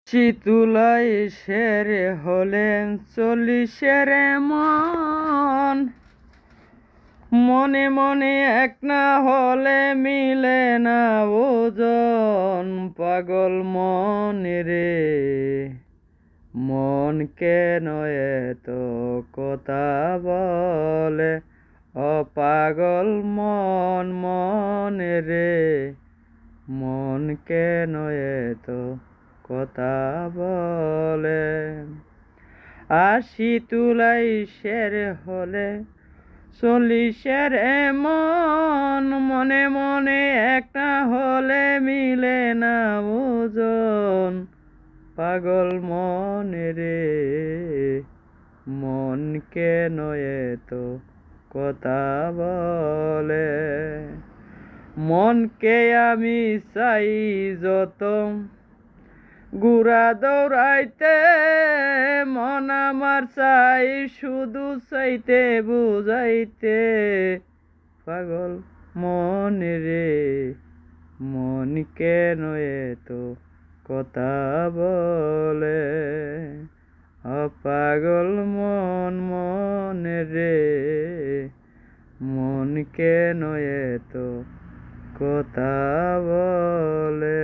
চিতুলাই সেরে হলেন 40-এর মন, মনে মনে এক না হলে মিলে না ওজন। পাগল মন রে, মন কেন এত কথা বলে? পাগল মন, মন রে, মন কেন এত কথা বলে? 80 তুলাই শের হলে 40-এর এমন, মনে মনে একটা হলে মিলে না ওজন। পাগল মন রে, মন কেন এত কথা বলে? মনকে আমি চাই যত ঘুরা দৌড়াইতে, মন আমার চাই শুধু চাইতে বুঝাইতে। পাগল মন রে, মন কেন এত কথা বলে? পাগল মন, মন রে, মন কেন এত কথা বলে?